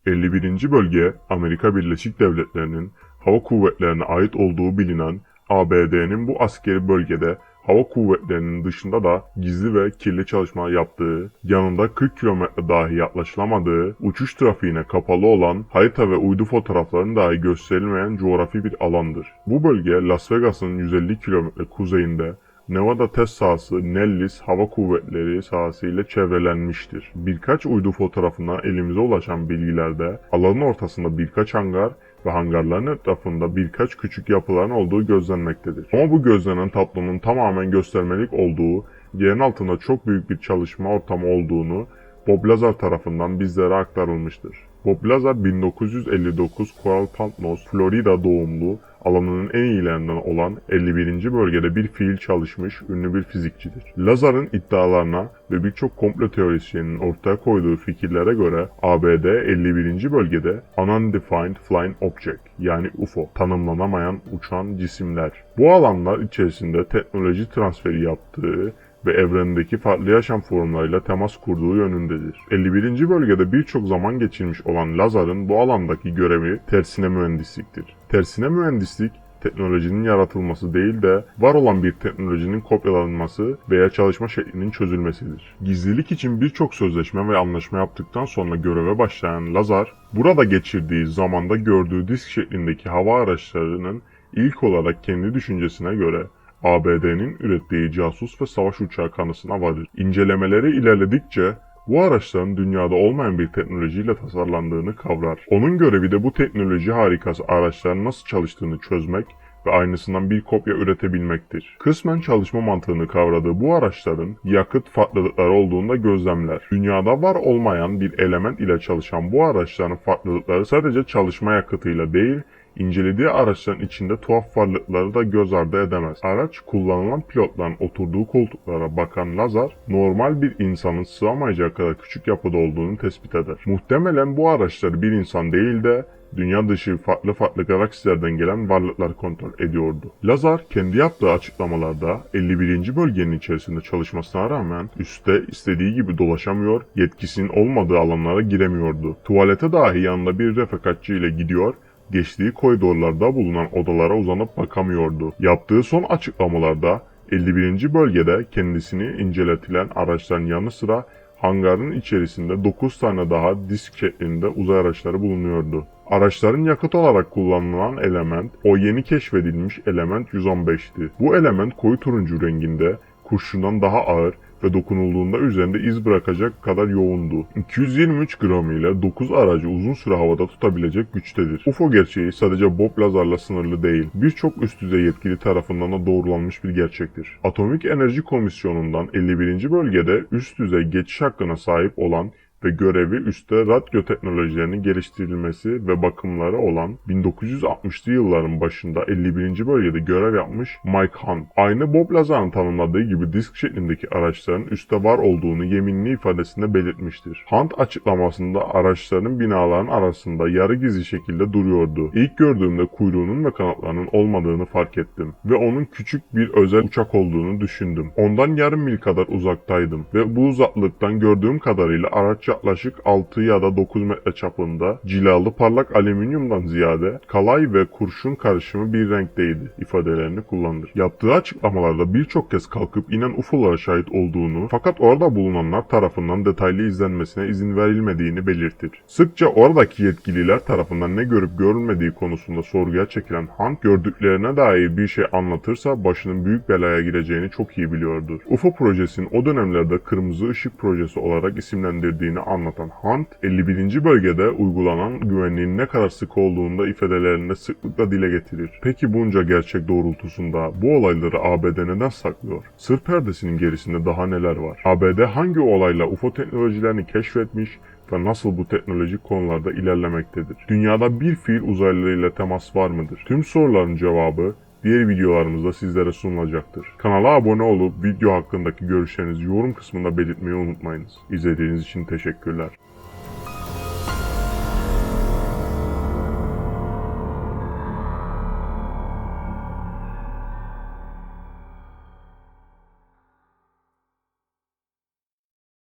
51. bölge, Amerika Birleşik Devletleri'nin hava kuvvetlerine ait olduğu bilinen ABD'nin bu askeri bölgede hava kuvvetlerinin dışında da gizli ve kirli çalışma yaptığı, yanında 40 kilometre dahi yaklaşılamadığı, uçuş trafiğine kapalı olan, harita ve uydu fotoğraflarının dahi gösterilmeyen coğrafi bir alandır. Bu bölge Las Vegas'ın 150 kilometre kuzeyinde Nevada test sahası Nellis Hava Kuvvetleri sahası ile çevrelenmiştir. Birkaç uydu fotoğrafından elimize ulaşan bilgilerde alanın ortasında birkaç hangar ve hangarların etrafında birkaç küçük yapıların olduğu gözlenmektedir. Ama bu gözlenen tablonun tamamen göstermelik olduğu, yerin altında çok büyük bir çalışma ortamı olduğunu Bob Lazar tarafından bizlere aktarılmıştır. Bob Lazar 1959 Coral Panos, Florida doğumlu, alanının en iyilerinden olan 51. bölgede bir fiil çalışmış ünlü bir fizikçidir. Lazar'ın iddialarına ve birçok komplo teorisyeninin ortaya koyduğu fikirlere göre ABD 51. bölgede Undefined Flying Object yani UFO, tanımlanamayan uçan cisimler. Bu alanlar içerisinde teknoloji transferi yaptığı ve evrendeki farklı yaşam formlarıyla temas kurduğu yönündedir. 51. bölgede birçok zaman geçirmiş olan Lazar'ın bu alandaki görevi tersine mühendisliktir. Tersine mühendislik, teknolojinin yaratılması değil de var olan bir teknolojinin kopyalanması veya çalışma şeklinin çözülmesidir. Gizlilik için birçok sözleşme ve anlaşma yaptıktan sonra göreve başlayan Lazar, burada geçirdiği zamanda gördüğü disk şeklindeki hava araçlarının ilk olarak kendi düşüncesine göre ABD'nin ürettiği casus ve savaş uçağı kanısına varır. İncelemeleri ilerledikçe bu araçların dünyada olmayan bir teknolojiyle tasarlandığını kavrar. Onun görevi de bu teknoloji harikası araçların nasıl çalıştığını çözmek ve aynısından bir kopya üretebilmektir. Kısmen çalışma mantığını kavradığı bu araçların yakıt farklılıkları olduğunda gözlemler. Dünyada var olmayan bir element ile çalışan bu araçların farklılıkları sadece çalışma yakıtıyla değil, İncelediği araçların içinde tuhaf varlıkları da göz ardı edemez. Araç kullanılan pilotların oturduğu koltuklara bakan Lazar, normal bir insanın sığamayacağı kadar küçük yapıda olduğunu tespit eder. Muhtemelen bu araçları bir insan değil de dünya dışı farklı galaksilerden gelen varlıklar kontrol ediyordu. Lazar kendi yaptığı açıklamalarda 51. bölgenin içerisinde çalışmasına rağmen üstte istediği gibi dolaşamıyor, yetkisinin olmadığı alanlara giremiyordu. Tuvalete dahi yanında bir refakatçi ile gidiyor, geçtiği koridorlarda bulunan odalara uzanıp bakamıyordu. Yaptığı son açıklamalarda 51. bölgede kendisini inceletilen araçların yanı sıra hangarın içerisinde 9 tane daha disk şeklinde uzay araçları bulunuyordu. Araçların yakıt olarak kullanılan element o yeni keşfedilmiş element 115'ti. Bu element koyu turuncu renginde, kurşundan daha ağır ve dokunulduğunda üzerinde iz bırakacak kadar yoğundu. 223 gram ile 9 aracı uzun süre havada tutabilecek güçtedir. UFO gerçeği sadece Bob Lazar'la sınırlı değil, birçok üst düzey yetkili tarafından da doğrulanmış bir gerçektir. Atomik Enerji Komisyonu'ndan 51. bölgede üst düzey geçiş hakkına sahip olan ve görevi üstte radyo teknolojilerinin geliştirilmesi ve bakımları olan 1960'lı yılların başında 51. bölgede görev yapmış Mike Hunt, aynı Bob Lazar'ın tanımladığı gibi disk şeklindeki araçların üstte var olduğunu yeminli ifadesinde belirtmiştir. Hunt açıklamasında araçların binaların arasında yarı gizli şekilde duruyordu. İlk gördüğümde kuyruğunun ve kanatlarının olmadığını fark ettim ve onun küçük bir özel uçak olduğunu düşündüm. Ondan yarım mil kadar uzaktaydım ve bu uzaklıktan gördüğüm kadarıyla araç yaklaşık 6 ya da 9 metre çapında, cilalı parlak alüminyumdan ziyade kalay ve kurşun karışımı bir renkteydi ifadelerini kullanır. Yaptığı açıklamalarda birçok kez kalkıp inen UFO'lara şahit olduğunu fakat orada bulunanlar tarafından detaylı izlenmesine izin verilmediğini belirtir. Sıkça oradaki yetkililer tarafından ne görüp görülmediği konusunda sorguya çekilen Hunt, gördüklerine dair bir şey anlatırsa başının büyük belaya gireceğini çok iyi biliyordu. UFO projesinin o dönemlerde Kırmızı Işık Projesi olarak isimlendirdiğini anlatan Hunt, 51. bölgede uygulanan güvenliğin ne kadar sık olduğunu da ifadelerinde sıklıkla dile getirir. Peki bunca gerçek doğrultusunda bu olayları ABD neden saklıyor? Sır perdesinin gerisinde daha neler var? ABD hangi olayla UFO teknolojilerini keşfetmiş ve nasıl bu teknolojik konularda ilerlemektedir? Dünyada bir fiil uzaylıyla temas var mıdır? Tüm soruların cevabı diğer videolarımızda sizlere sunulacaktır. Kanala abone olup video hakkındaki görüşlerinizi yorum kısmında belirtmeyi unutmayınız. İzlediğiniz için teşekkürler.